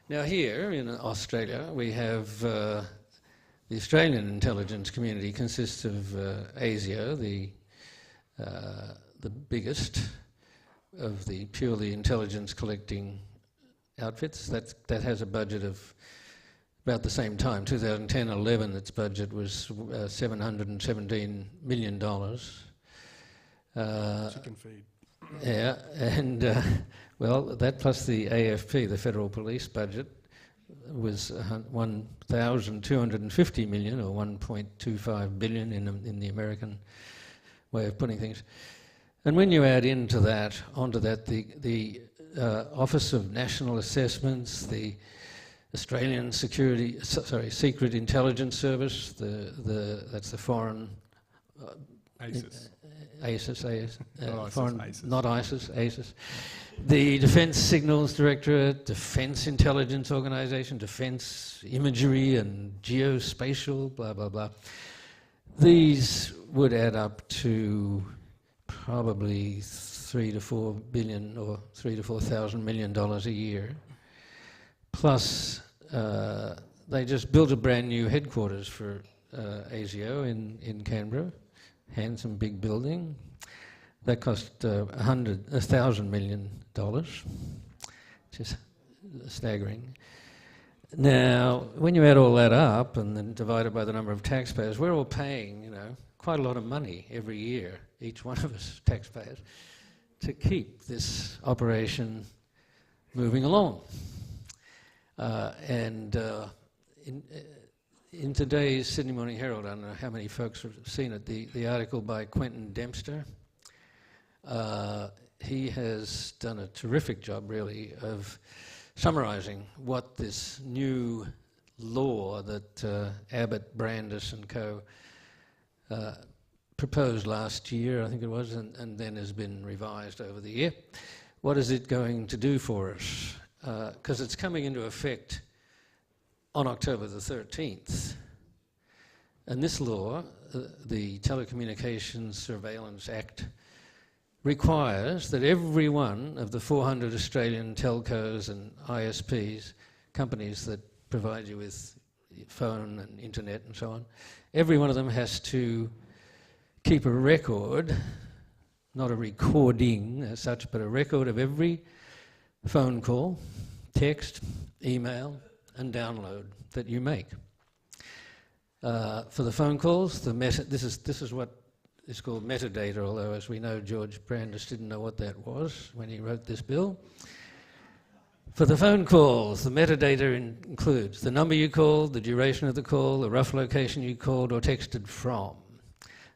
Now here in Australia, we have the Australian intelligence community consists of ASIO, the biggest of the purely intelligence collecting outfits. That has a budget of about the same time, 2010-11, its budget was $717 million. Chicken feed. Yeah, and well, that plus the AFP, the Federal Police budget, was 1,250 million, or 1.25 billion in the American way of putting things. And when you add onto that the Office of National Assessments, the Australian Secret Intelligence Service, that's the foreign ASIS. ASIS, ASIS. not ISIS, ASIS. The Defence Signals Directorate, Defence Intelligence Organisation, Defence Imagery and Geospatial, blah, blah, blah. These would add up to probably $3 to $4 billion or $3,000 to $4,000 million a year. Plus, they just built a brand new headquarters for ASIO in Canberra. Handsome big building. That cost $1,000 million, which is staggering. Now, when you add all that up and then divide it by the number of taxpayers, we're all paying, quite a lot of money every year, each one of us taxpayers, to keep this operation moving along. In today's Sydney Morning Herald, I don't know how many folks have seen it, the article by Quentin Dempster. He has done a terrific job, really, of summarising what this new law that Abbott, Brandis and co. Proposed last year, I think it was, and then has been revised over the year. What is it going to do for us? Because it's coming into effect on October the 13th. And this law, the Telecommunications Surveillance Act, requires that every one of the 400 Australian telcos and ISPs, companies that provide you with phone and internet and so on, every one of them has to keep a record, not a recording as such, but a record of every phone call, text, email, and download that you make. For the phone calls, this is what is called metadata, although as we know George Brandis didn't know what that was when he wrote this bill. For the phone calls, the metadata includes the number you called, the duration of the call, the rough location you called or texted from.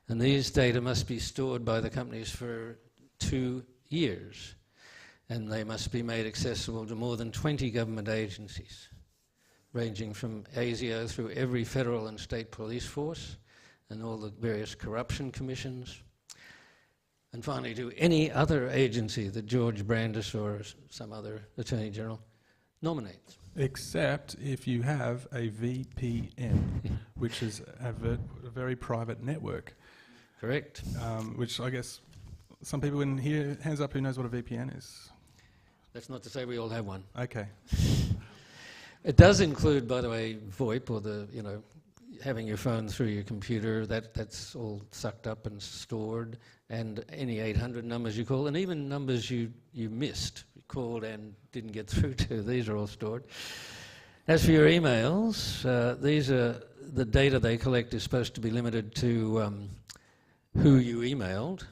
And these data must be stored by the companies for 2 years. And they must be made accessible to more than 20 government agencies, ranging from ASIO through every federal and state police force and all the various corruption commissions, and finally to any other agency that George Brandis or some other Attorney General nominates. Except if you have a VPN, which is a very private network. Correct. Which I guess some people in here, hands up, who knows what a VPN is? That's not to say we all have one. Okay. It does include, by the way, VoIP, or having your phone through your computer. That's all sucked up and stored, and any 800 numbers you call, and even numbers you missed, called and didn't get through to. These are all stored. As for your emails, the data they collect is supposed to be limited to who you emailed,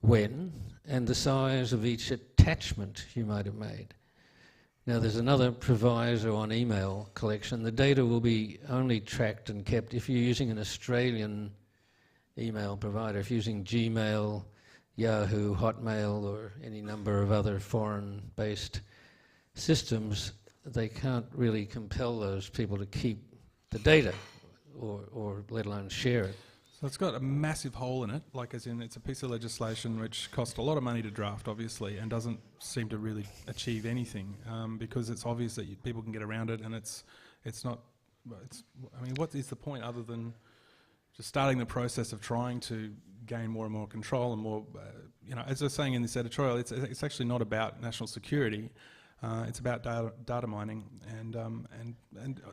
when, and the size of each attachment you might have made. Now there's another proviso on email collection. The data will be only tracked and kept if you're using an Australian email provider. If you're using Gmail, Yahoo, Hotmail, or any number of other foreign-based systems, they can't really compel those people to keep the data or let alone share it. So it's got a massive hole in it, like as in it's a piece of legislation which cost a lot of money to draft, obviously, and doesn't seem to really achieve anything because it's obvious that people can get around it, and it's not. I mean, what is the point other than just starting the process of trying to gain more and more control and more? As I was saying in this editorial, it's actually not about national security. It's about data mining, and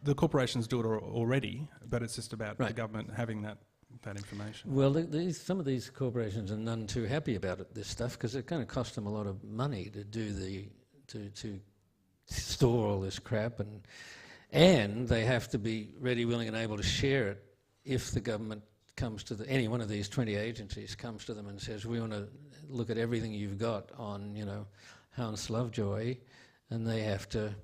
the corporations do it already, but it's just about the government having that information. Well, some of these corporations are none too happy about this stuff because it's going to cost them a lot of money to do to store all this crap, and they have to be ready, willing, and able to share it if the government comes to any one of these 20 agencies comes to them and says, we want to look at everything you've got on, Hans Lovejoy, and they have to,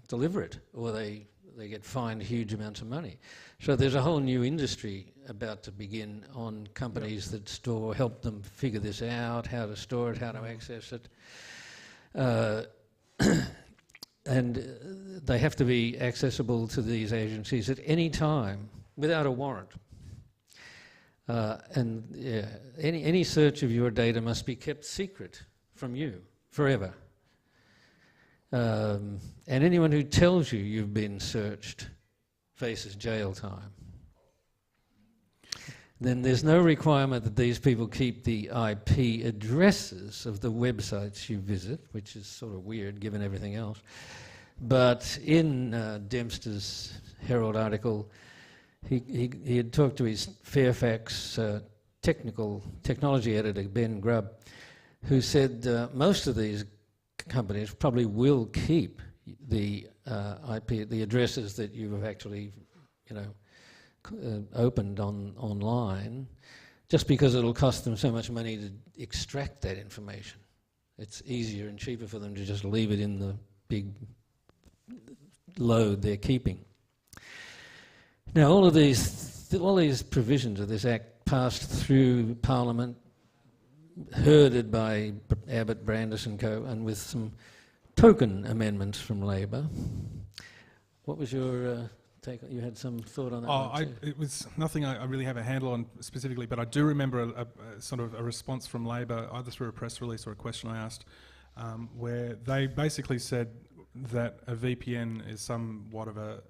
deliver it, or they get fined huge amounts of money. So there's a whole new industry about to begin on companies that help them figure this out, how to store it, how to access it. And they have to be accessible to these agencies at any time without a warrant. Any search of your data must be kept secret from you forever. And anyone who tells you you've been searched faces jail time. Then there's no requirement that these people keep the IP addresses of the websites you visit, which is sort of weird given everything else. But in Dempster's Herald article, he had talked to his Fairfax technology editor, Ben Grubb, who said most of these companies probably will keep the IP, the addresses that you have actually, opened online, just because it'll cost them so much money to extract that information. It's easier and cheaper for them to just leave it in the big load they're keeping. Now, all these provisions of this Act passed through Parliament, herded by Abbott, Brandis and co, and with some token amendments from Labor. What was your take? You had some thought on that? It was nothing I really have a handle on specifically, but I do remember a sort of a response from Labor, either through a press release or a question I asked, where they basically said that a VPN is somewhat of a,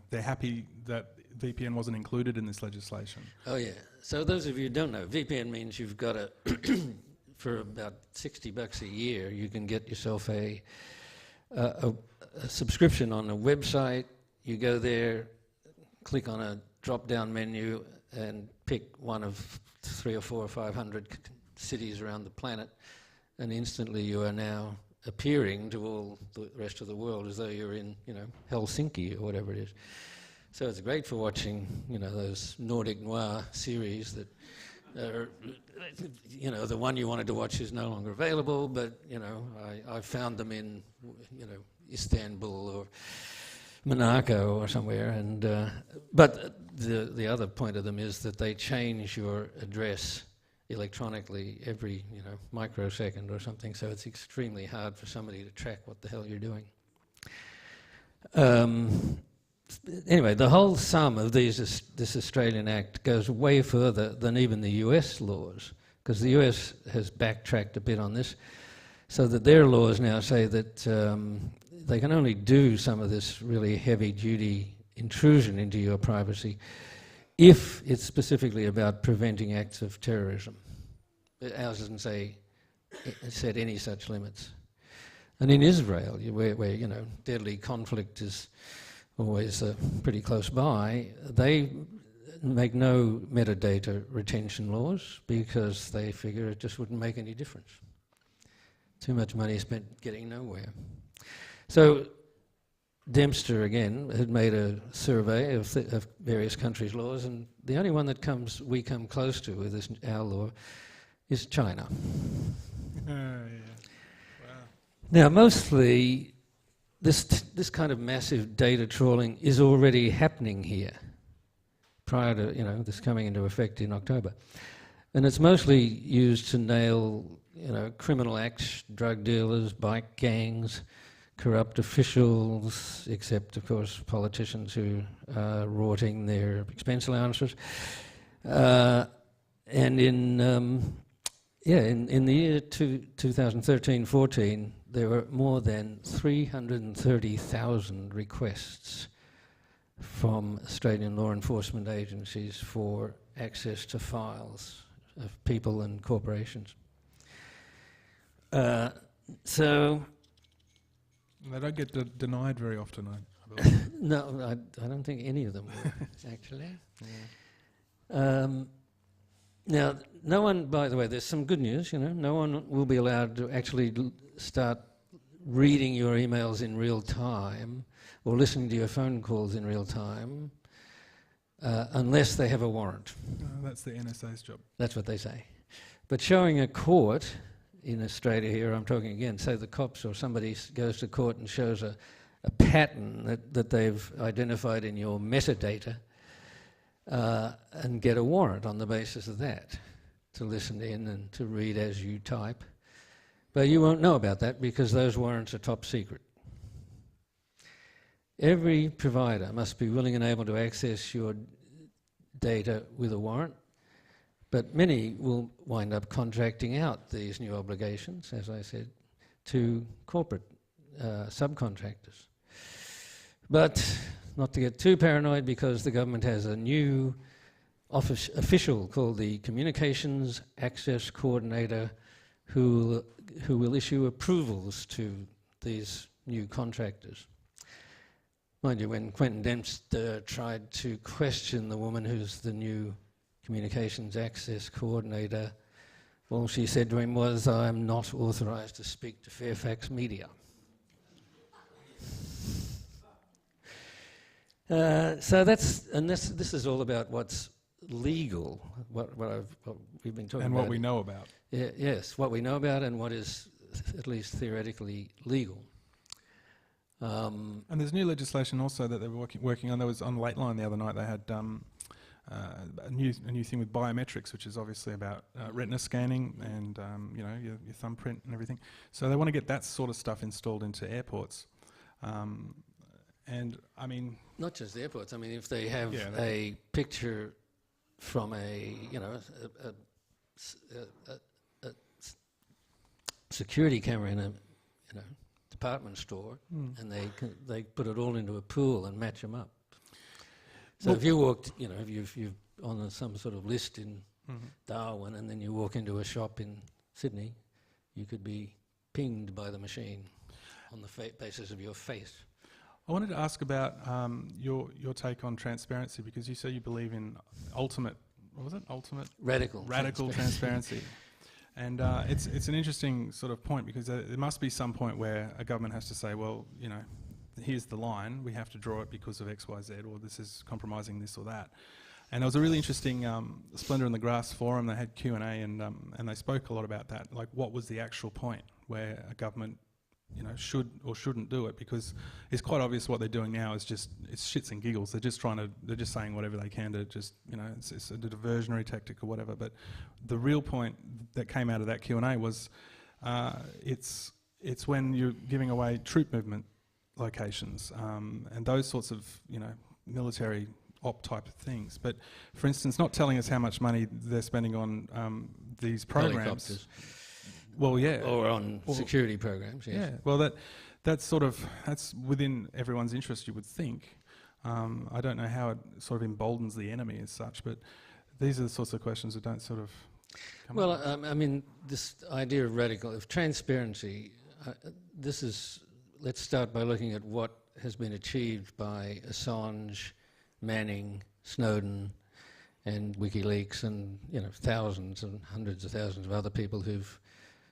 they're happy that VPN wasn't included in this legislation. Oh yeah. So those of you who don't know, VPN means you've got for about $60 a year, you can get yourself a subscription on a website. You go there, click on a drop-down menu, and pick one of 300 or 400 or 500 cities around the planet, and instantly you are now appearing to all the rest of the world as though you're in, Helsinki or whatever it is. So it's great for watching, those Nordic noir series that are, the one you wanted to watch is no longer available, but, I found them in, Istanbul or Monaco or somewhere. And but the other point of them is that they change your address electronically every, microsecond or something, so it's extremely hard for somebody to track what the hell you're doing. Anyway, the whole sum of this Australian Act goes way further than even the US laws, because the US has backtracked a bit on this, so that their laws now say that they can only do some of this really heavy-duty intrusion into your privacy if it's specifically about preventing acts of terrorism. Ours doesn't set any such limits. And in Israel, where deadly conflict is always pretty close by, they make no metadata retention laws because they figure it just wouldn't make any difference. Too much money spent getting nowhere. So Dempster, again, had made a survey of various countries' laws, and the only one that we come close to with our law is China. Yeah. Wow. Now, mostly this kind of massive data trawling is already happening here prior to this coming into effect in October, and it's mostly used to nail criminal acts, drug dealers, bike gangs, corrupt officials, except of course politicians who are rorting their expense allowances, and in the year 2013-14. There were more than 330,000 requests from Australian law enforcement agencies for access to files of people and corporations. So They don't get denied very often, I believe. No, I don't think any of them will, actually. Now, no one, by the way, there's some good news, no one will be allowed to actually start reading your emails in real time or listening to your phone calls in real time unless they have a warrant. That's the NSA's job. That's what they say. But showing a court in Australia here, I'm talking again, say the cops or somebody goes to court and shows a pattern that they've identified in your metadata and get a warrant on the basis of that to listen in and to read as you type. But you won't know about that because those warrants are top secret. Every provider must be willing and able to access your data with a warrant, but many will wind up contracting out these new obligations, as I said, to corporate subcontractors. But not to get too paranoid, because the government has a new official called the Communications Access Coordinator who will issue approvals to these new contractors. Mind you, when Quentin Dempster tried to question the woman who's the new Communications Access Coordinator, all she said to him was, "I'm not authorised to speak to Fairfax Media." So this is all about what's legal, what we've been talking about. And what we know about. Yes, what we know about and what is at least theoretically legal. And there's new legislation also that they're working on. There was on Lateline the other night, they had a new thing with biometrics, which is obviously about retina scanning and your thumbprint and everything. So they want to get that sort of stuff installed into airports. And I mean, not just the airports. I mean, if they have a picture from a security camera in a department store, and they put it all into a pool and match them up. So if you walked, if you're on some sort of list in Darwin, and then you walk into a shop in Sydney, you could be pinged by the machine on the basis of your face. I wanted to ask about your take on transparency, because you say you believe in radical transparency. And it's an interesting sort of point, because there must be some point where a government has to say, well, here's the line, we have to draw it because of X, Y, Z, or this is compromising this or that. And there was a really interesting Splendour in the Grass forum. They had Q&A, and they spoke a lot about that, like what was the actual point where a government should or shouldn't do it, because it's quite obvious what they're doing now is just, it's shits and giggles. They're just saying whatever they can to just, it's a diversionary tactic or whatever. But the real point that came out of that Q&A was it's when you're giving away troop movement locations and those sorts of, military op type of things. But for instance, not telling us how much money they're spending on these programs. Helicopters. Well, yeah. Or on security programs, yes. Yeah, well, that's within everyone's interest, you would think. I don't know how it sort of emboldens the enemy as such, but these are the sorts of questions that don't sort of come up. I mean, this idea of transparency, let's start by looking at what has been achieved by Assange, Manning, Snowden, and WikiLeaks, and thousands and hundreds of thousands of other people who've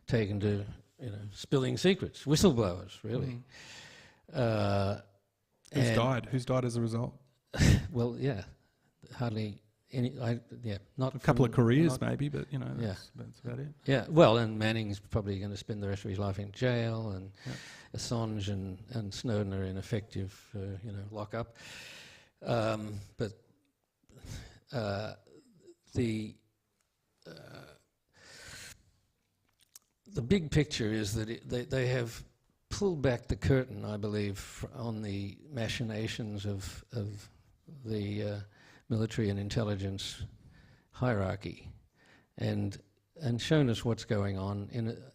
taken to spilling secrets, whistleblowers, really. Who's died? Who's died as a result? Well, yeah, hardly any. Not a couple of careers, maybe, but that's about it. Yeah, well, and Manning's probably going to spend the rest of his life in jail, and Assange and Snowden are in effective, lockup. But the big picture is that they have pulled back the curtain, I believe, on the machinations of the military and intelligence hierarchy, and shown us what's going on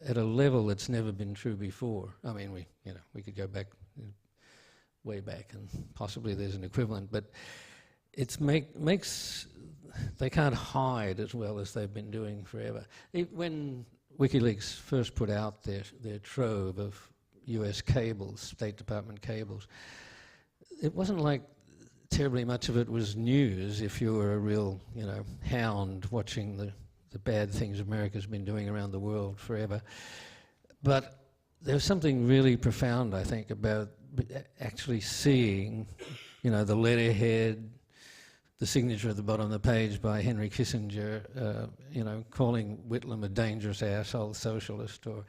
at a level that's never been true before. I mean, we could go back way back, and possibly there's an equivalent, but it makes they can't hide as well as they've been doing forever. When WikiLeaks first put out their trove of US cables, State Department cables. It wasn't like terribly much of it was news if you were a real, hound watching the bad things America's been doing around the world forever. But there was something really profound, I think, about actually seeing, the letterhead, the signature at the bottom of the page by Henry Kissinger, calling Whitlam a dangerous asshole socialist, or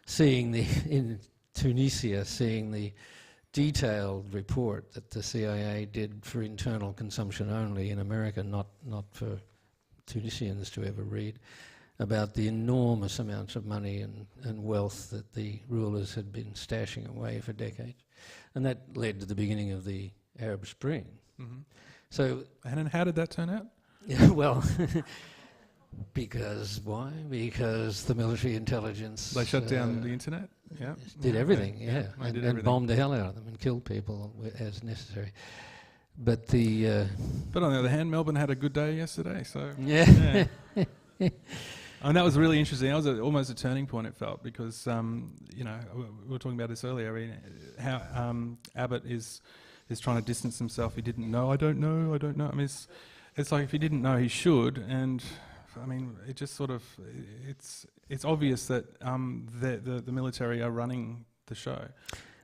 seeing in Tunisia, seeing the detailed report that the CIA did for internal consumption only in America, not for Tunisians to ever read, about the enormous amounts of money and wealth that the rulers had been stashing away for decades. And that led to the beginning of the Arab Spring. Mm-hmm. So, and how did that turn out? Yeah, well, because why? Because the military intelligence... They shut down the internet? Yeah. Did everything, yeah. And bombed the hell out of them and killed people as necessary. But But on the other hand, Melbourne had a good day yesterday, so... Yeah. And that was really interesting. That was almost a turning point, it felt, because, we were talking about this earlier, I mean, how Abbott is trying to distance himself. He didn't know, I don't know. I mean, it's like if he didn't know, he should. And, I mean, it just sort of, it's obvious that the military are running the show.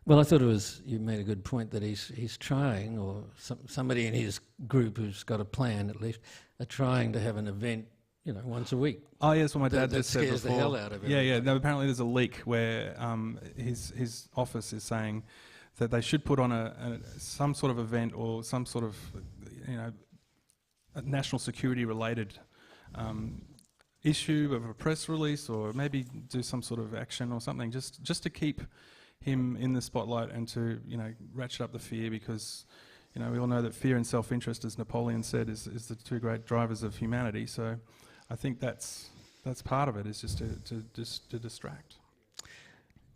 Well, I thought you made a good point that he's trying, or somebody in his group who's got a plan at least, are trying to have an event, once a week. Oh, yes, what my dad just said before. That scares the hell out of him. Yeah. No, apparently there's a leak where his office is saying that they should put on some sort of event or some sort of, a national security related issue of a press release, or maybe do some sort of action or something, just to keep him in the spotlight and to, ratchet up the fear, because, we all know that fear and self-interest, as Napoleon said, is the two great drivers of humanity. So I think that's part of it, is just to distract.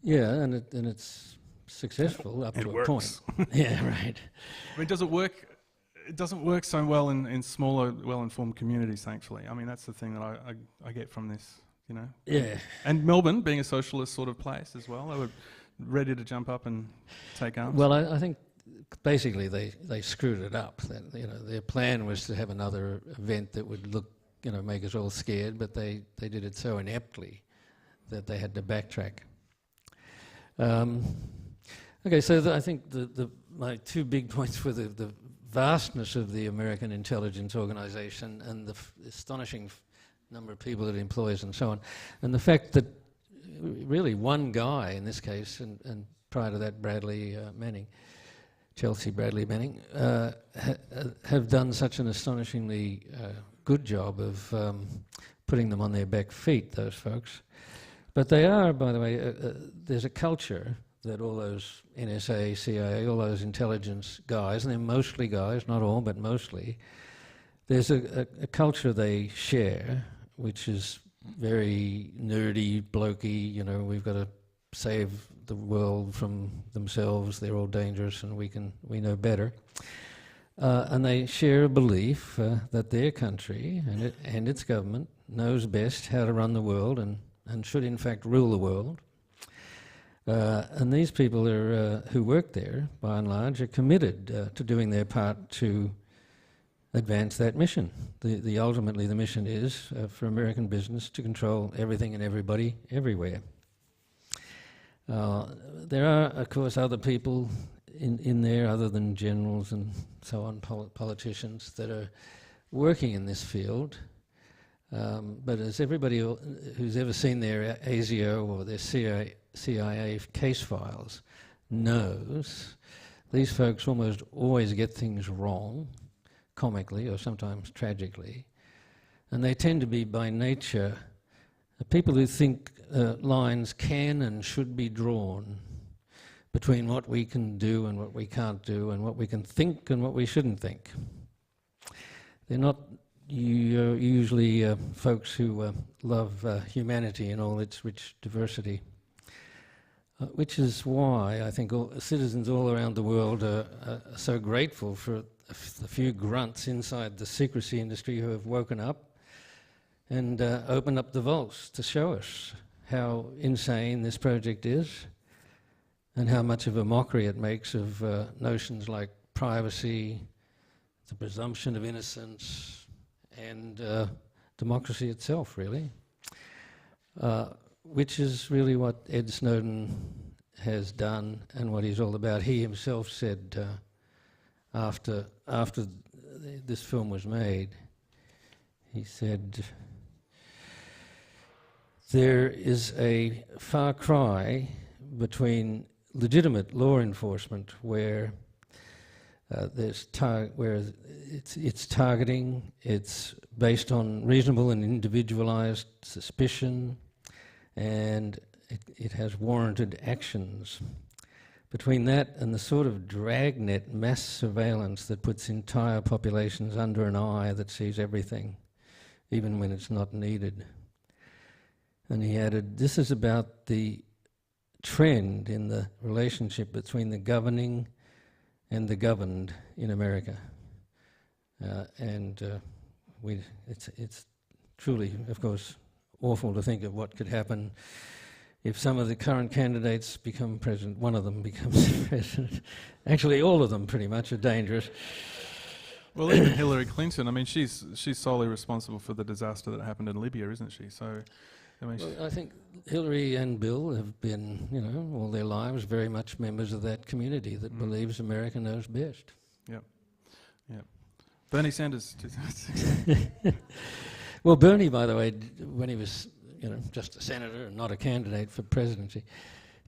Yeah, and it's successful up to a point. Yeah, right. I mean, does it work? It doesn't work so well in smaller, well-informed communities, thankfully. I mean, that's the thing that I get from this, Yeah. And Melbourne, being a socialist sort of place as well, they were ready to jump up and take arms. Well, I think basically they screwed it up. That, their plan was to have another event that would look, make us all scared, but they did it so ineptly that they had to backtrack. Okay, so I think my two big points were the vastness of the American intelligence organization and the astonishing number of people it employs and so on, and the fact that really one guy in this case, and prior to that Chelsea Bradley Manning, have done such an astonishingly good job of putting them on their back feet, those folks. But they are, by the way, there's a culture that all those NSA, CIA, all those intelligence guys, and they're mostly guys, not all, but mostly, there's a culture they share, which is very nerdy, blokey, we've got to save the world from themselves, they're all dangerous and we know better. And they share a belief that their country and its government knows best how to run the world and should in fact rule the world. And these people who work there, by and large, are committed to doing their part to advance that mission. Ultimately, the mission is for American business to control everything and everybody everywhere. There are, of course, other people in there other than generals and so on, politicians, that are working in this field. But as everybody who's ever seen their ASIO or their CIA case files knows, these folks almost always get things wrong, comically or sometimes tragically, and they tend to be by nature people who think lines can and should be drawn between what we can do and what we can't do, and what we can think and what we shouldn't think. They're not usually folks who love humanity in all its rich diversity, which is why I think citizens all around the world are so grateful for the few grunts inside the secrecy industry who have woken up and opened up the vaults to show us how insane this project is, and how much of a mockery it makes of notions like privacy, the presumption of innocence, and democracy itself, really, which is really what Ed Snowden has done and what he's all about. He himself said after this film was made, he said, there is a far cry between legitimate law enforcement where it's targeting, it's based on reasonable and individualized suspicion, and it has warranted actions. Between that and the sort of dragnet mass surveillance that puts entire populations under an eye that sees everything, even when it's not needed. And he added, this is about the trend in the relationship between the governing and the governed in America. It's truly, of course, awful to think of what could happen if some of the current candidates become president. One of them becomes president. Actually, all of them pretty much are dangerous. Well, even Hillary Clinton, I mean, she's solely responsible for the disaster that happened in Libya, isn't she? So, I mean, well, I think Hillary and Bill have been, all their lives very much members of that community that believes America knows best. Yep. Bernie Sanders. Well, Bernie, by the way, when he was, just a senator and not a candidate for presidency,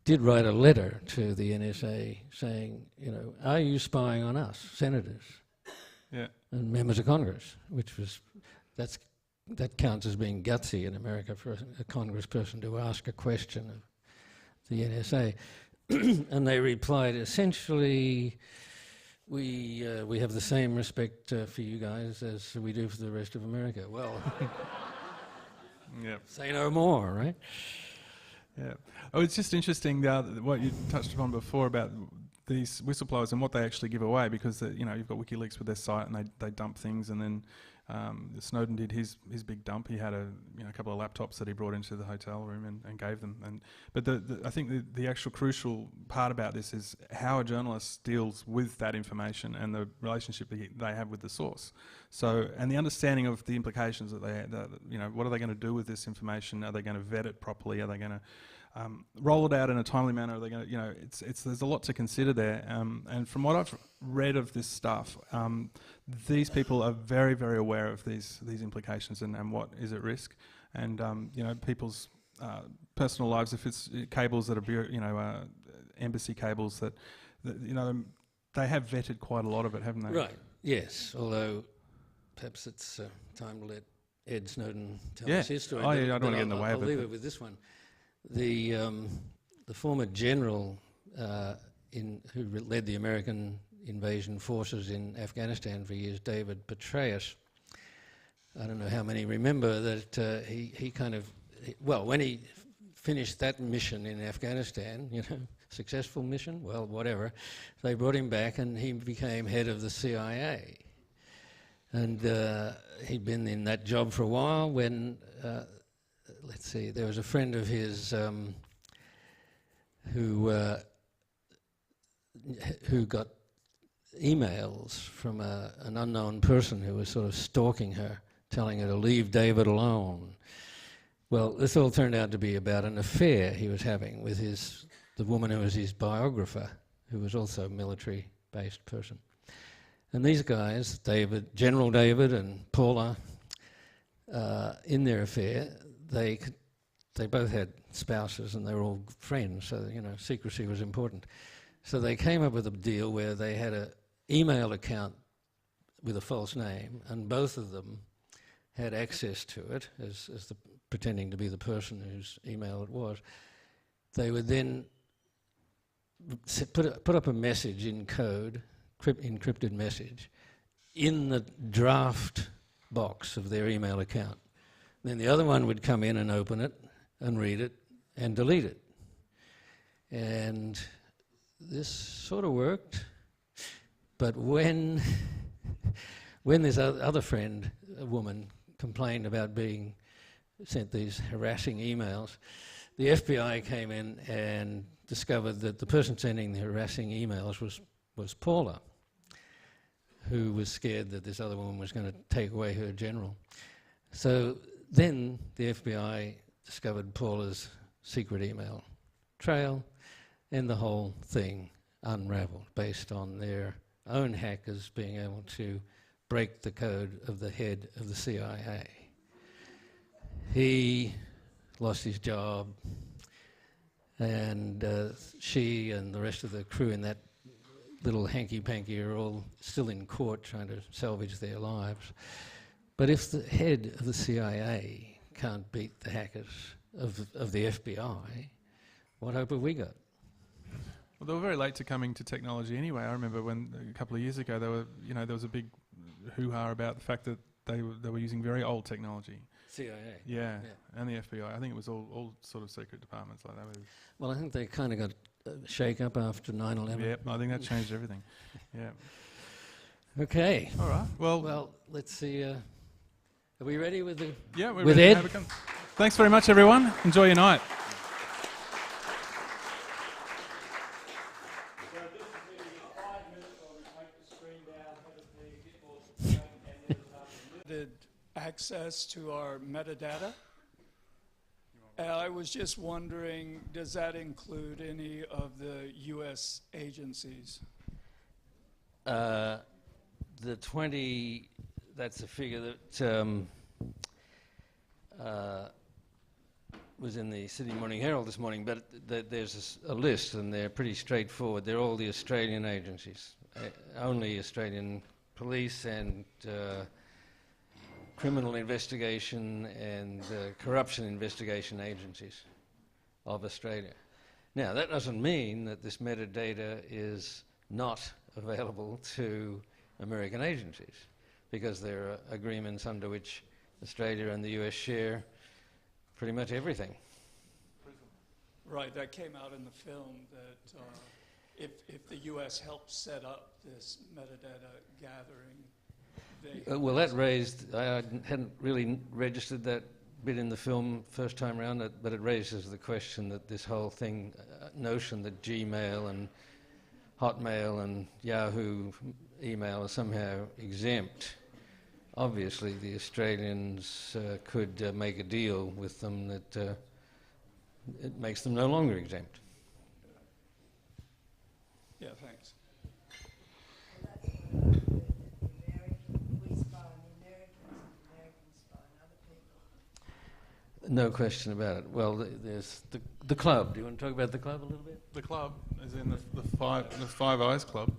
did write a letter to the NSA saying, are you spying on us, senators? Yeah. And members of Congress, that counts as being gutsy in America for a congressperson to ask a question of the NSA. And they replied, essentially, we have the same respect for you guys as we do for the rest of America. Well, yep. Say no more, right? Yeah. Oh, it's just interesting what you touched upon before about these whistleblowers and what they actually give away, because you've got WikiLeaks with their site and they dump things, and then Snowden did his big dump. He had a couple of laptops that he brought into the hotel room and gave them. But I think the actual crucial part about this is how a journalist deals with that information and the relationship they have with the source. So, and the understanding of the implications that what are they going to do with this information? Are they going to vet it properly? Are they going to roll it out in a timely manner? Are they going to, there's a lot to consider there. And from what I've read of this stuff, these people are very, very aware of these implications and what is at risk. And people's personal lives, if it's cables that are, embassy cables that they have vetted quite a lot of it, haven't they? Right. Yes. Although perhaps it's time to let Ed Snowden tell us his story. Oh, yeah, I don't want to get in the way of it. I'll leave it with this one. The former general who led the American invasion forces in Afghanistan for years, David Petraeus, I don't know how many remember that he when he finished that mission in Afghanistan, successful mission, well, whatever, they brought him back and he became head of the CIA. And he'd been in that job for a while when there was a friend of his who got emails from an unknown person who was sort of stalking her, telling her to leave David alone. Well, this all turned out to be about an affair he was having with the woman who was his biographer, who was also a military-based person. And these guys, General David and Paula, in their affair, they both had spouses and they were all friends, so secrecy was important. So they came up with a deal where they had an email account with a false name, and both of them had access to it as pretending to be the person whose email it was. They would then put up a message in code, encrypted message, in the draft box of their email account. Then the other one would come in and open it and read it and delete it. And this sort of worked, but when this other friend, a woman, complained about being sent these harassing emails, the FBI came in and discovered that the person sending the harassing emails was Paula, who was scared that this other woman was going to take away her general. So then the FBI discovered Paula's secret email trail, and the whole thing unraveled based on their own hackers being able to break the code of the head of the CIA. He lost his job, and she and the rest of the crew in that little hanky-panky are all still in court trying to salvage their lives. But if the head of the CIA can't beat the hackers of the FBI, what hope have we got? Well, they were very late to coming to technology anyway. I remember when a couple of years ago, there was a big hoo-ha about the fact that they were using very old technology. CIA. Yeah, and the FBI. I think it was all sort of secret departments like that. Well, I think they kind of got a shake-up after 9/11. Yeah, I think that changed everything. Yeah. Okay. All right. Well, let's see. Are we ready with the? Yeah, we're with ready Ed? to have a Thanks very much, everyone. Enjoy your night. Access to our metadata. I was just wondering, does that include any of the U.S. agencies? The 20, that's a figure that was in the Sydney Morning Herald this morning, but there's a list, and they're pretty straightforward. They're all the Australian agencies, only Australian police and criminal investigation and corruption investigation agencies of Australia. Now, that doesn't mean that this metadata is not available to American agencies, because there are agreements under which Australia and the US share pretty much everything. Right, that came out in the film that if the U.S. helped set up this metadata gathering, well, that raised, I hadn't really registered that bit in the film first time around, but it raises the question that this whole thing, notion that Gmail and Hotmail and Yahoo email are somehow exempt. Obviously, the Australians could make a deal with them that it makes them no longer exempt. Yeah, thanks. No question about it. Well, there's the club. Do you want to talk about the club a little bit? The club is in the Five Eyes Club.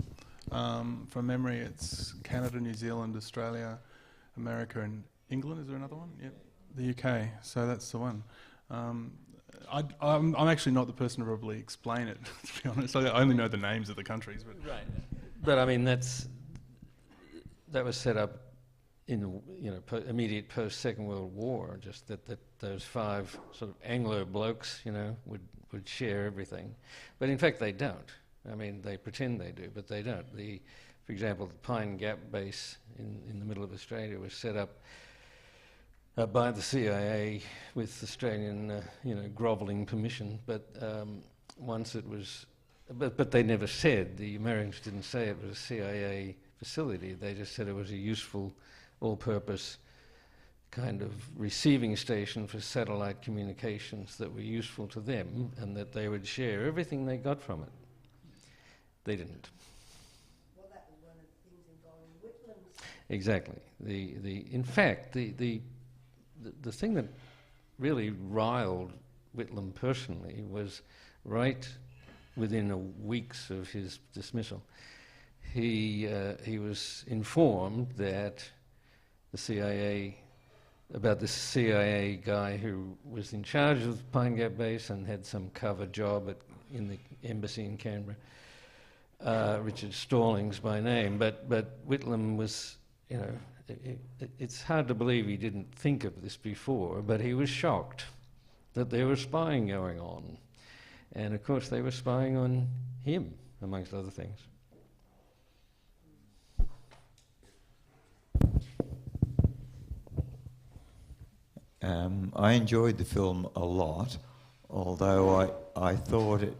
From memory, it's Canada, New Zealand, Australia, America, and England. Is there another one? Yep. The UK. So that's the one. I'm actually not the person to probably explain it, to be honest. I only know the names of the countries. But right. But I mean, that was set up in immediate post Second World War. Just that those five sort of Anglo blokes, would share everything. But in fact, they don't. I mean, they pretend they do, but they don't. For example, the Pine Gap base in the middle of Australia was set up by the CIA with Australian, grovelling permission. But once it was, but they never said, the Americans didn't say it was a CIA facility. They just said it was a useful, all-purpose kind of receiving station for satellite communications that were useful to them, and that they would share everything they got from it. They didn't. Well, that was one of the things involving Whitlam's. Exactly. In fact, the thing that really riled Whitlam personally was right within weeks of his dismissal. He was informed that the CIA, about this CIA guy who was in charge of the Pine Gap base and had some cover job in the embassy in Canberra, Richard Stallings by name, but Whitlam was, it's hard to believe he didn't think of this before, but he was shocked that there was spying going on. And of course they were spying on him, amongst other things. I enjoyed the film a lot. although I thought it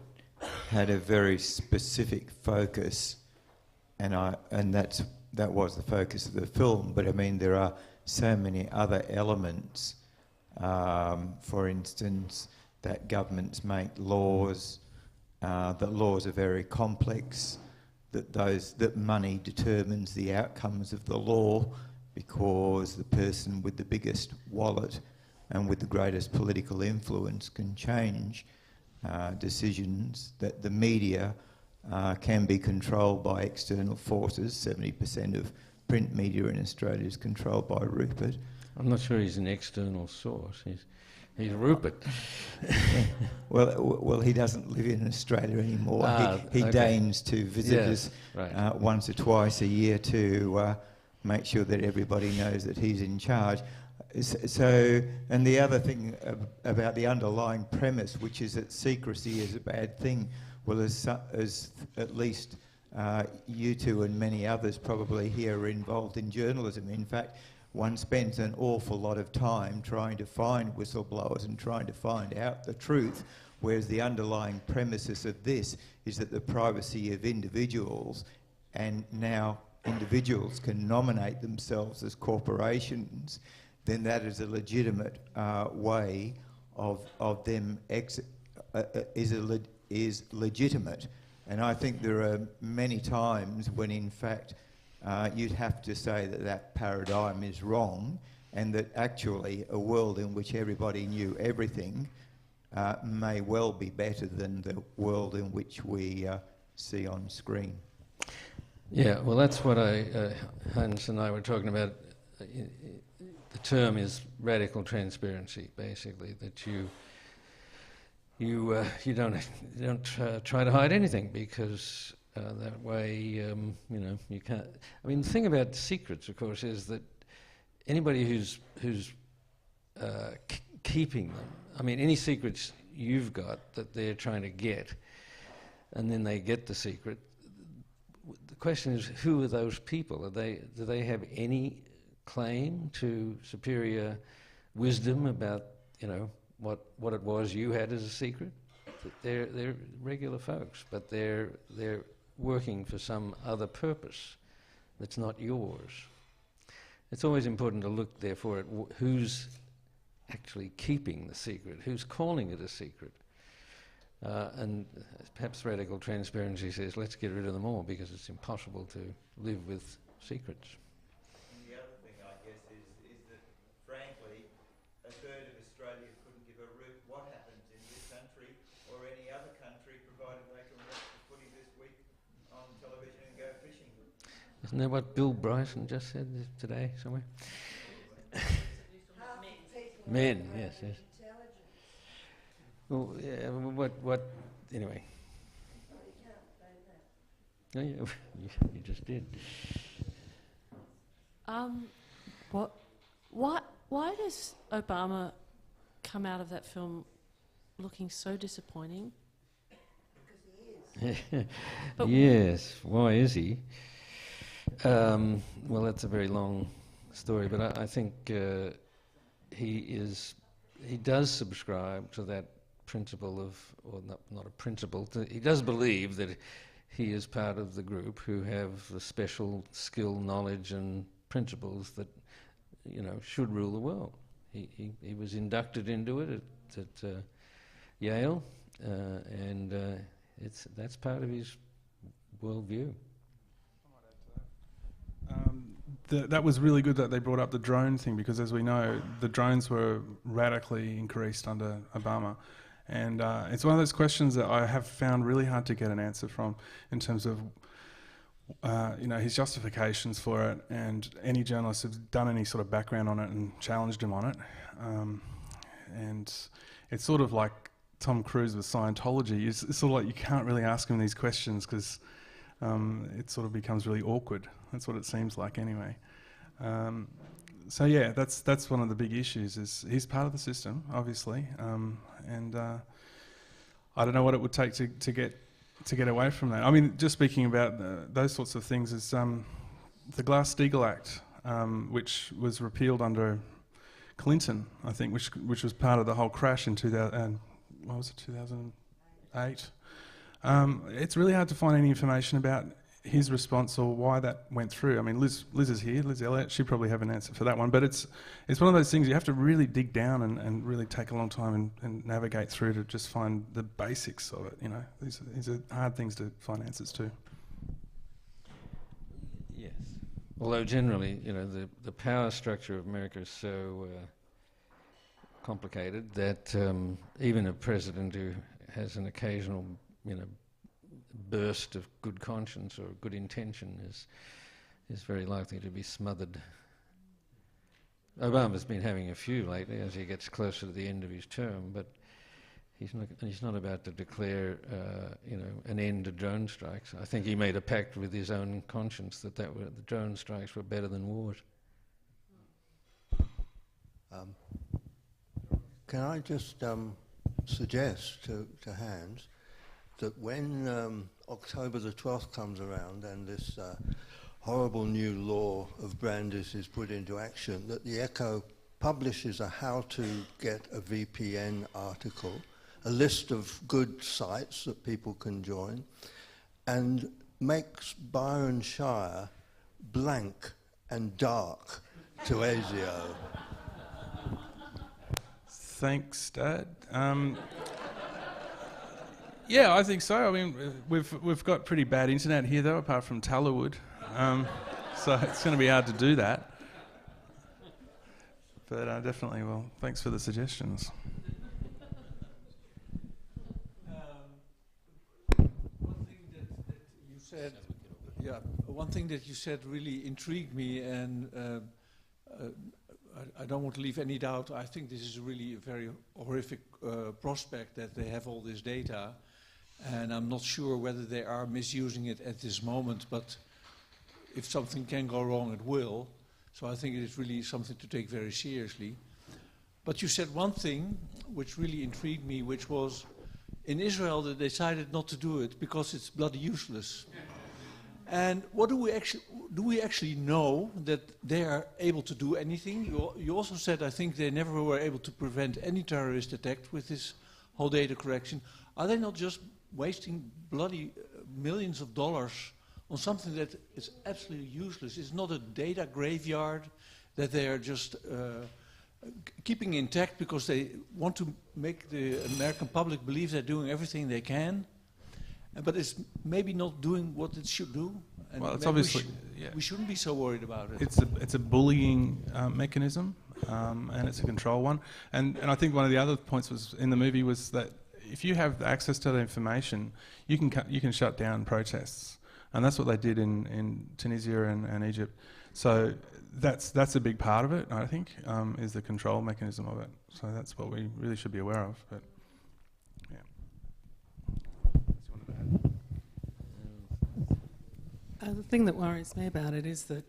had a very specific focus, and that was the focus of the film. But I mean, there are so many other elements. For instance, that governments make laws, that laws are very complex, that money determines the outcomes of the law, because the person with the biggest wallet and with the greatest political influence can change decisions, that the media can be controlled by external forces. 70% of print media in Australia is controlled by Rupert. I'm not sure he's an external source. He's Rupert. Well, he doesn't live in Australia anymore. He okay. deigns to visit us right. once or twice a year to make sure that everybody knows that he's in charge. So, and the other thing about the underlying premise, which is that secrecy is a bad thing, well, as at least you two and many others probably here are involved in journalism. In fact, one spends an awful lot of time trying to find whistleblowers and trying to find out the truth, whereas the underlying premises of this is that the privacy of individuals, and now individuals can nominate themselves as corporations, then that is a legitimate way of them is legitimate. And I think there are many times when in fact you'd have to say that that paradigm is wrong, and that actually a world in which everybody knew everything may well be better than the world in which we see on screen. Yeah, well, that's what Hans and I were talking about. The term is radical transparency, basically, that you don't try to hide anything, because that way, you know, you can't. I mean, the thing about secrets, of course, is that anybody who's keeping them, I mean, any secrets you've got that they're trying to get, and then they get the secret. The question is, who are those people? Do they have any claim to superior wisdom about, you know, what it was you had as a secret? They're regular folks, but they're working for some other purpose that's not yours. It's always important to look, therefore, at who's actually keeping the secret, who's calling it a secret. And perhaps radical transparency says, let's get rid of them all, because it's impossible to live with secrets. And the other thing, I guess, is that, frankly, a third of Australia couldn't give a root what happens in this country or any other country, provided they can watch the footy this week on television and go fishing. Isn't that what Bill Bryson just said today somewhere? Men, yes. Well, yeah, what, anyway. Oh, yeah, you just did. Why does Obama come out of that film looking so disappointing? Because he is. Yes, why is he? Well, that's a very long story, but I think he does subscribe to that principle of, or not a principle, he does believe that he is part of the group who have the special skill, knowledge and principles that, you know, should rule the world. He was inducted into it at Yale, and that's part of his worldview. That was really good that they brought up the drone thing, because as we know, the drones were radically increased under Obama. And it's one of those questions that I have found really hard to get an answer from, in terms of you know, his justifications for it, and any journalists have done any sort of background on it and challenged him on it. And it's sort of like Tom Cruise with Scientology. It's sort of like you can't really ask him these questions, because it sort of becomes really awkward. That's what it seems like anyway. So yeah, that's one of the big issues, is he's part of the system, obviously, and I don't know what it would take to get away from that. I mean, just speaking about those sorts of things, is the Glass-Steagall Act, which was repealed under Clinton, I think, which was part of the whole crash in 2000, what was it, 2008. It's really hard to find any information about his response or why that went through. I mean, Liz is here, Liz Elliott, she'd probably have an answer for that one, but it's one of those things you have to really dig down and really take a long time and navigate through to just find the basics of it, you know. These are hard things to find answers to. Yes. Although generally, you know, the power structure of America is so complicated that even a president who has an occasional, you know, burst of good conscience or good intention is very likely to be smothered. Obama's been having a few lately as he gets closer to the end of his term, but he's not about to declare you know, an end to drone strikes. I think he made a pact with his own conscience that the drone strikes were better than wars. Can I just suggest to Hans that when October the 12th comes around and this horrible new law of Brandis is put into action, that the Echo publishes a how to get a VPN article, a list of good sites that people can join, and makes Byron Shire blank and dark to ASIO. Thanks, Dad. Yeah, I think so. I mean, we've got pretty bad internet here, though, apart from Tallerwood. So it's going to be hard to do that. But definitely, well, thanks for the suggestions. One thing that you said really intrigued me, and I don't want to leave any doubt. I think this is really a very horrific prospect that they have all this data, and I'm not sure whether they are misusing it at this moment, but if something can go wrong, it will. So I think it is really something to take very seriously. But you said one thing which really intrigued me, which was in Israel they decided not to do it because it's bloody useless. And what do we actually know that they are able to do anything? You also said, I think they never were able to prevent any terrorist attack with this whole data correction. Are they not just wasting bloody millions of dollars on something that is absolutely useless? It's not a data graveyard that they are just keeping intact because they want to make the American public believe they're doing everything they can. But it's maybe not doing what it should do. And well, it's obviously we shouldn't be so worried about it. It's a bullying mechanism, and it's a control one. And I think one of the other points was in the movie was that if you have access to the information, you can shut down protests, and that's what they did in Tunisia and Egypt. So that's a big part of it, I think, is the control mechanism of it. So that's what we really should be aware of. But the thing that worries me about it is that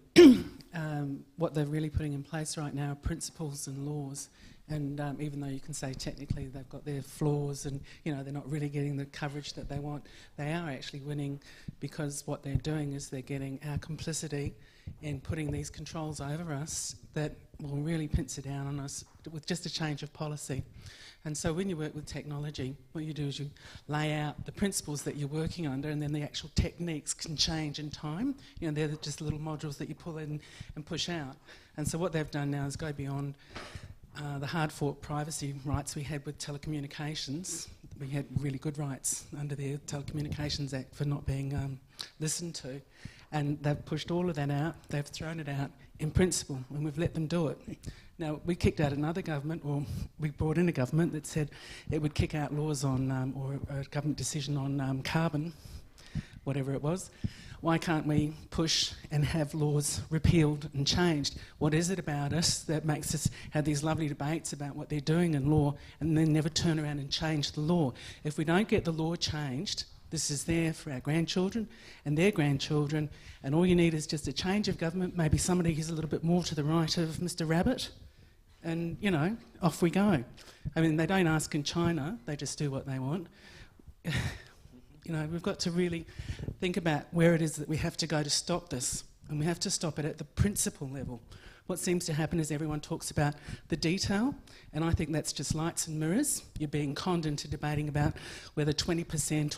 what they're really putting in place right now are principles and laws. And even though you can say technically they've got their flaws and you know they're not really getting the coverage that they want, they are actually winning because what they're doing is they're getting our complicity in putting these controls over us that will really pincer down on us with just a change of policy. And so when you work with technology, what you do is you lay out the principles that you're working under, and then the actual techniques can change in time. You know, they're just little modules that you pull in and push out. And so what they've done now is go beyond the hard-fought privacy rights we had with telecommunications. We had really good rights under the Telecommunications Act for not being listened to. And they've pushed all of that out, they've thrown it out in principle, and we've let them do it. Now, we kicked out another government, or we brought in a government that said it would kick out laws on, or a government decision on carbon, whatever it was. Why can't we push and have laws repealed and changed? What is it about us that makes us have these lovely debates about what they're doing in law and then never turn around and change the law? If we don't get the law changed, this is there for our grandchildren and their grandchildren, and all you need is just a change of government, maybe somebody who's a little bit more to the right of Mr. Rabbit, and, you know, off we go. I mean, they don't ask in China, they just do what they want. You know, we've got to really think about where it is that we have to go to stop this. And we have to stop it at the principle level. What seems to happen is everyone talks about the detail, and I think that's just lights and mirrors. You're being conned into debating about whether 20%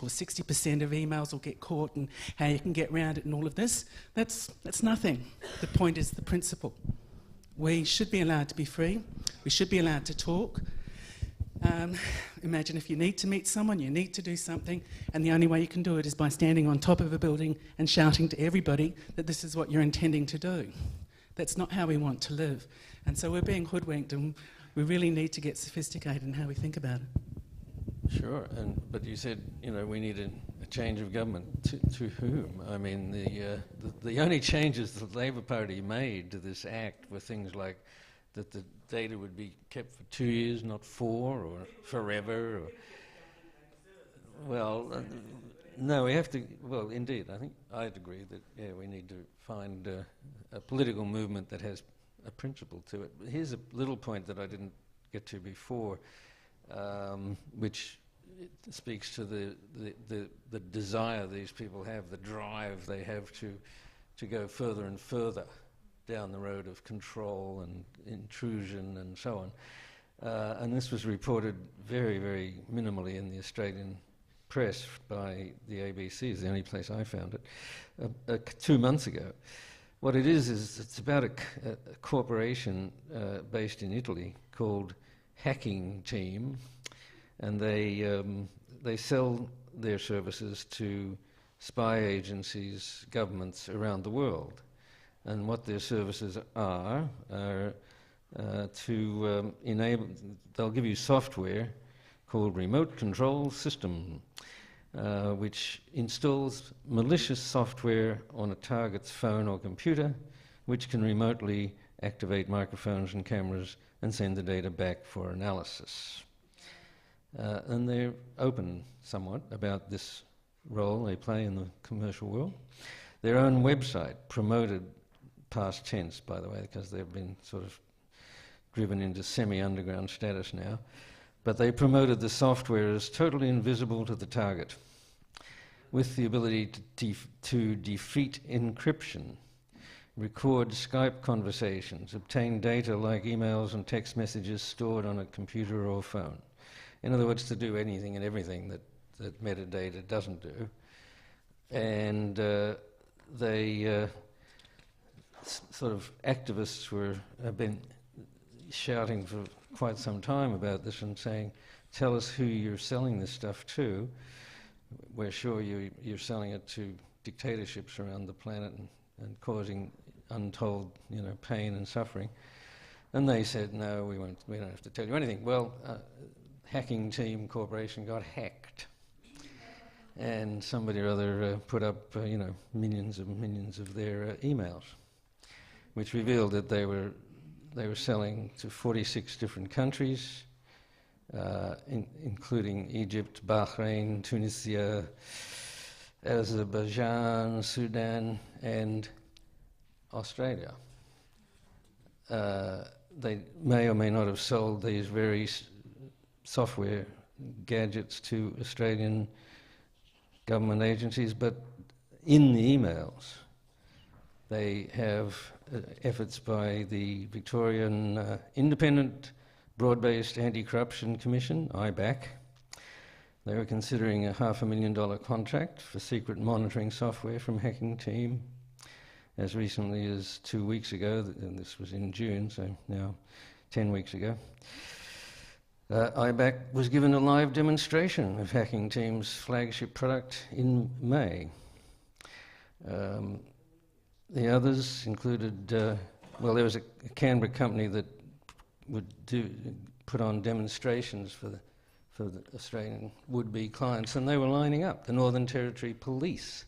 or 60% of emails will get caught and how you can get around it and all of this. That's nothing. The point is the principle. We should be allowed to be free. We should be allowed to talk. Imagine if you need to meet someone, you need to do something, and the only way you can do it is by standing on top of a building and shouting to everybody that this is what you're intending to do. That's not how we want to live. And so we're being hoodwinked, and we really need to get sophisticated in how we think about it. Sure, but you said, we need a change of government. To whom? I mean, the only changes the Labor Party made to this act were things like that the data would be kept for 2 years, not 4, or forever. No, we have to. Well, indeed, I think I'd agree that we need to find a political movement that has a principle to it. But here's a little point that I didn't get to before, which speaks to the desire these people have, the drive they have to go further and further down the road of control and intrusion and so on. And this was reported very, very minimally in the Australian press by the ABC, is the only place I found it, 2 months ago. What it is it's about a corporation based in Italy called Hacking Team, and they sell their services to spy agencies, governments around the world. And what their services are to enable, they'll give you software called Remote Control System, which installs malicious software on a target's phone or computer, which can remotely activate microphones and cameras and send the data back for analysis. And they're open somewhat about this role they play in the commercial world. Their own website promoted, past tense by the way, because they've been sort of driven into semi-underground status now, but they promoted the software as totally invisible to the target, with the ability to defeat encryption, record Skype conversations, obtain data like emails and text messages stored on a computer or phone. In other words, to do anything and everything that metadata doesn't do. And sort of activists have been shouting for quite some time about this and saying, tell us who you're selling this stuff to. We're sure you're selling it to dictatorships around the planet and causing untold pain and suffering. And they said, no, we don't have to tell you anything. Well, Hacking Team Corporation got hacked. And somebody or other put up millions of their emails, which revealed that they were selling to 46 different countries, including Egypt, Bahrain, Tunisia, Azerbaijan, Sudan, and Australia. They may or may not have sold these very software gadgets to Australian government agencies, but in the emails they have efforts by the Victorian Independent Broad-Based Anti-Corruption Commission, IBAC. They were considering a $500,000 contract for secret monitoring software from Hacking Team as recently as 2 weeks ago, and this was in June, so now 10 weeks ago. IBAC was given a live demonstration of Hacking Team's flagship product in May. The others included, there was a Canberra company that would put on demonstrations for the Australian would-be clients, and they were lining up. The Northern Territory Police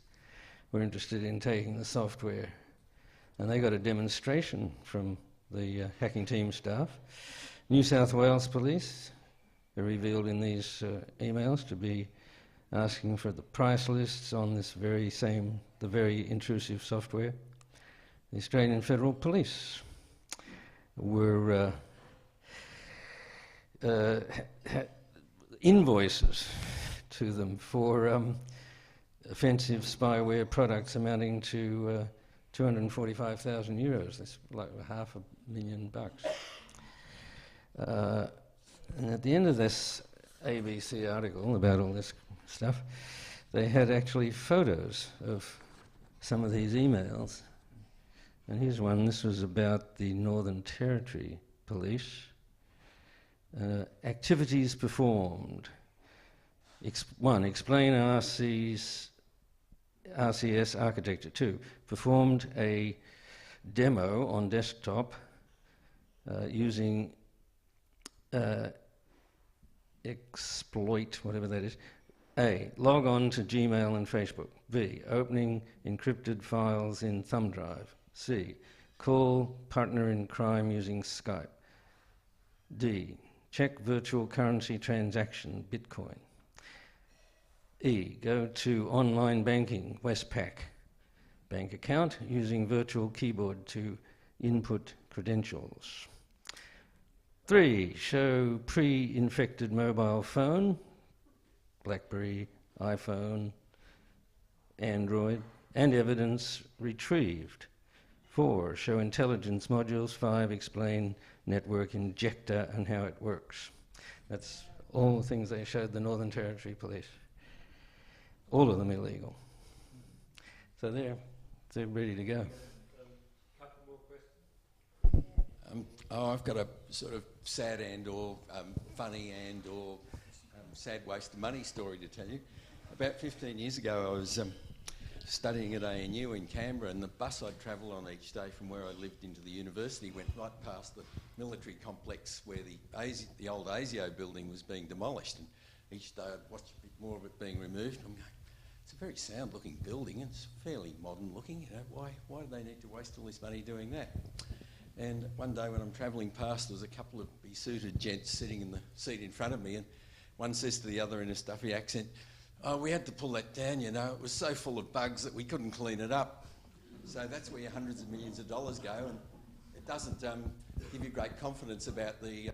were interested in taking the software, and they got a demonstration from the Hacking Team staff. New South Wales Police are revealed in these emails to be asking for the price lists on this the very intrusive software. The Australian Federal Police were invoices to them for offensive spyware products amounting to 245,000 euros. That's like $500,000. And at the end of this ABC article about all this stuff, they had actually photos of some of these emails. And here's one. This was about the Northern Territory Police. Activities performed. 1. Explain RCS architecture. 2. Performed a demo on desktop using exploit, whatever that is. A. Log on to Gmail and Facebook. B. Opening encrypted files in thumb drive. C. Call partner in crime using Skype. D. Check virtual currency transaction, Bitcoin. E. Go to online banking, Westpac bank account using virtual keyboard to input credentials. 3. Show pre-infected mobile phone, BlackBerry, iPhone, Android, and evidence retrieved. 4. Show intelligence modules. 5. Explain network injector and how it works. That's all the things they showed the Northern Territory Police. All of them illegal. So they're ready to go. I've got a sort of sad and or funny and or sad waste of money story to tell you. About 15 years ago, I was studying at ANU in Canberra, and the bus I'd travel on each day from where I lived into the university went right past the military complex where the old ASIO building was being demolished, and each day I'd watch a bit more of it being removed. I'm going, it's a very sound-looking building, and it's fairly modern-looking. You know, why do they need to waste all this money doing that? And one day when I'm travelling past, there was a couple of besuited gents sitting in the seat in front of me, and one says to the other in a stuffy accent, "Oh, we had to pull that down, you know. It was so full of bugs that we couldn't clean it up." So that's where your hundreds of millions of dollars go, and it doesn't give you great confidence about the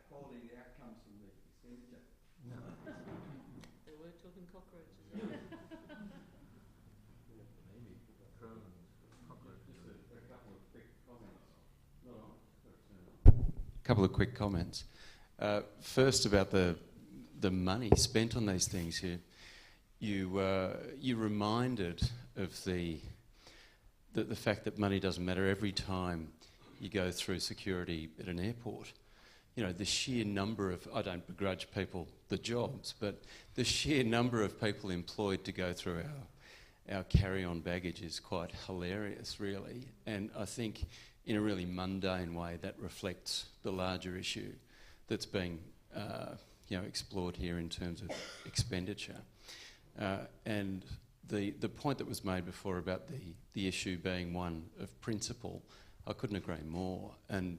quality of the outcomes from the expenditure. No. They were talking cockroaches. A couple of quick comments. First, about the money spent on these things here. You reminded of the fact that money doesn't matter every time you go through security at an airport. You know, the sheer number of, I don't begrudge people the jobs, but the sheer number of people employed to go through our carry-on baggage is quite hilarious, really. And I think in a really mundane way that reflects the larger issue that's being explored here in terms of expenditure. And the point that was made before about the issue being one of principle, I couldn't agree more. And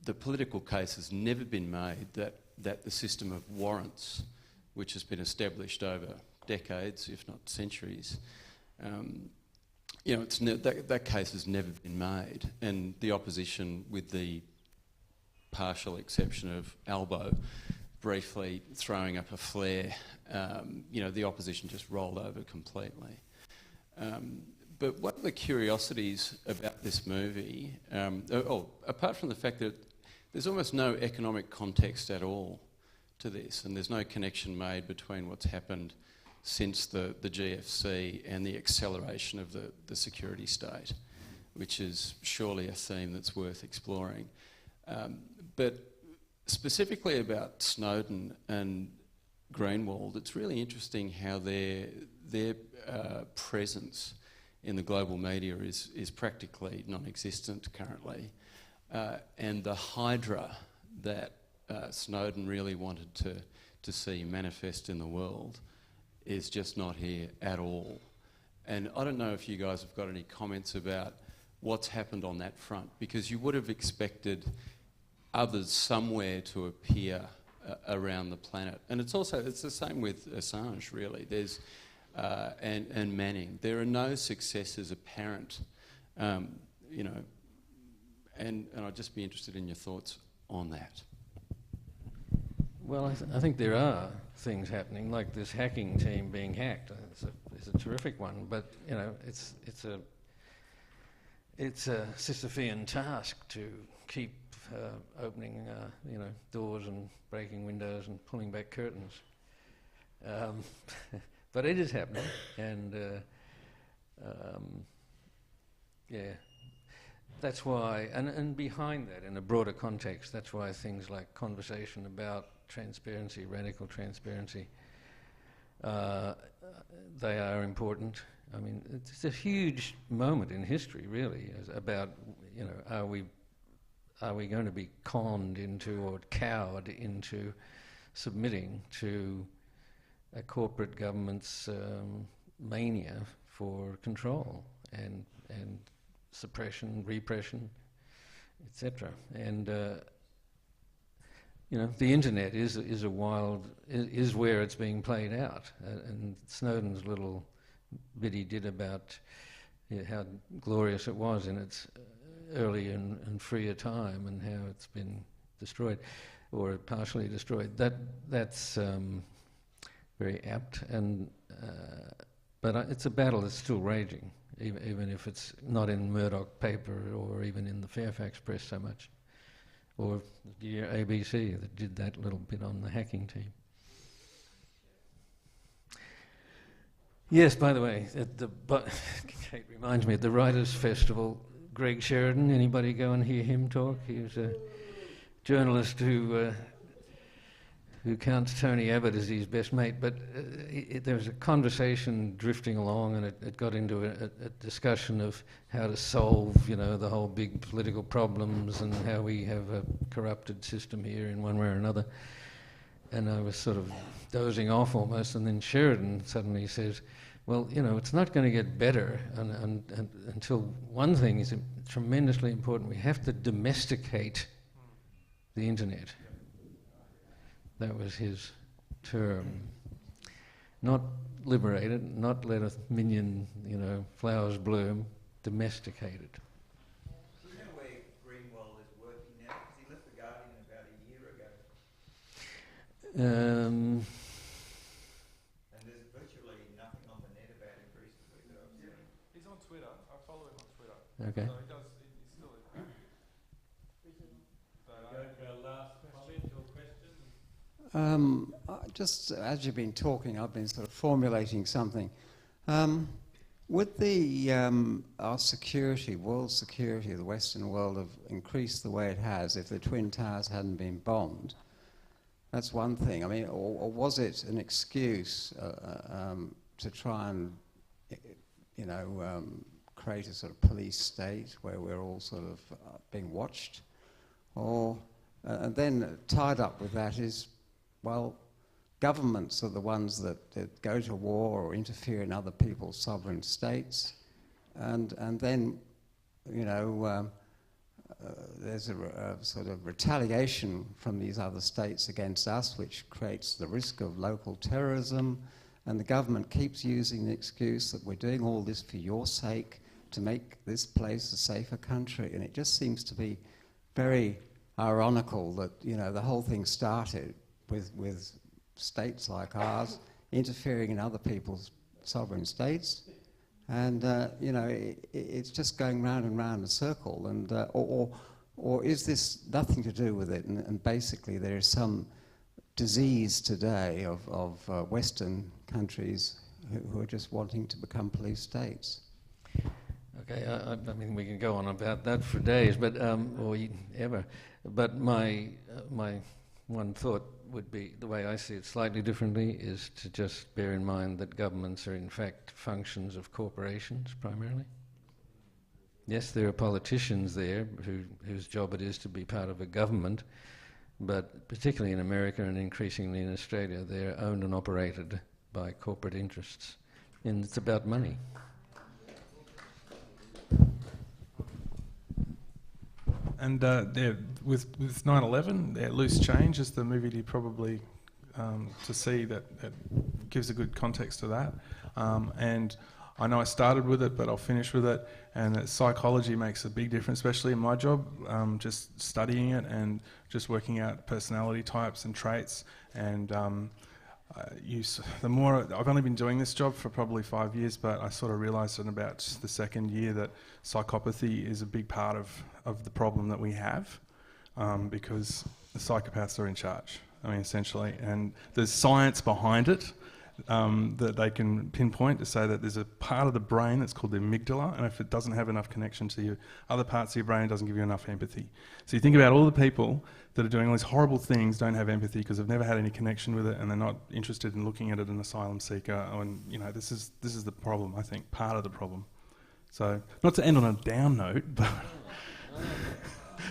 the political case has never been made that the system of warrants, which has been established over decades, if not centuries, that case has never been made. And the opposition, with the partial exception of Albo briefly throwing up a flare, the opposition just rolled over completely. But one of the curiosities about this movie, apart from the fact that there's almost no economic context at all to this, and there's no connection made between what's happened since the GFC and the acceleration of the security state, which is surely a theme that's worth exploring. But specifically about Snowden and Greenwald, it's really interesting how their presence in the global media is practically non-existent currently. And the hydra that Snowden really wanted to see manifest in the world is just not here at all. And I don't know if you guys have got any comments about what's happened on that front, because you would have expected others somewhere to appear around the planet. And it's the same with Assange, really. There's and Manning. There are no successors apparent, and I'd just be interested in your thoughts on that. Well, I think there are things happening, like this hacking team being hacked. It's a terrific one, but it's it's a Sisyphean task to keep opening, doors and breaking windows and pulling back curtains. But it is happening, and that's why, and behind that, in a broader context, that's why things like conversation about transparency, radical transparency, they are important. I mean, it's a huge moment in history, really, about, are we going to be conned into or cowed into submitting to a corporate government's mania for control and suppression, repression, etc. And the internet is where it's being played out. And Snowden's little bit he did about how glorious it was in its early and freer time, and how it's been destroyed or partially destroyed. That's very apt, and but it's a battle that's still raging, even if it's not in Murdoch paper or even in the Fairfax press so much, or the ABC that did that little bit on the hacking team. Yes, by the way, Kate reminds me, at the Writers' Festival, Greg Sheridan, anybody go and hear him talk? He was a journalist who counts Tony Abbott as his best mate, but there was a conversation drifting along, and it got into a discussion of how to solve, the whole big political problems and how we have a corrupted system here in one way or another. And I was sort of dozing off almost, and then Sheridan suddenly says, well, it's not going to get better until one thing is tremendously important. We have to domesticate the internet. That was his term. Not liberate it, not let a million, flowers bloom, domesticate it. Do you know where Greenwald is working now? Because he left the Guardian about a year ago. And there's virtually nothing on the net about him recently that I've seen. He's on Twitter. I follow him on Twitter. Okay. So he's still Just as you've been talking, I've been sort of formulating something. Would our security, world security, the Western world, have increased the way it has if the Twin Towers hadn't been bombed? That's one thing. I mean, or was it an excuse to try and, create a sort of police state where we're all sort of being watched? Or and then tied up with that is, well, governments are the ones that go to war or interfere in other people's sovereign states, and then, there's a sort of retaliation from these other states against us, which creates the risk of local terrorism, and the government keeps using the excuse that we're doing all this for your sake, to make this place a safer country. And it just seems to be very ironical that, the whole thing started with states like ours interfering in other people's sovereign states, and it's just going round and round in a circle. And or is this nothing to do with it? And basically, there is some disease today of Western countries who are just wanting to become police states. Okay, I mean, we can go on about that for days, but or ever. But my one thought would be, the way I see it slightly differently, is to just bear in mind that governments are in fact functions of corporations primarily. Yes, there are politicians there whose job it is to be part of a government, but particularly in America and increasingly in Australia, they're owned and operated by corporate interests, and it's about money. And with 9/11, Loose Change is the movie you probably to see that gives a good context to that. And I know I started with it, but I'll finish with it. And psychology makes a big difference, especially in my job, just studying it and just working out personality types and traits. And the more I've only been doing this job for probably 5 years, but I sort of realised in about the second year that psychopathy is a big part of the problem that we have, because the psychopaths are in charge. I mean, essentially, and there's science behind it that they can pinpoint to say that there's a part of the brain that's called the amygdala, and if it doesn't have enough connection to your other parts of your brain, it doesn't give you enough empathy. So you think about all the people that are doing all these horrible things, don't have empathy because they've never had any connection with it, and they're not interested in looking at it as an asylum seeker. And this is the problem. I think part of the problem. So not to end on a down note, but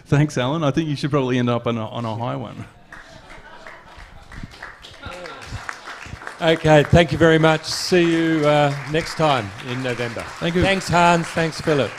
thanks, Alan. I think you should probably end up on a high one. Okay, thank you very much. See you next time in November. Thank you. Thanks, Hans. Thanks, Philip.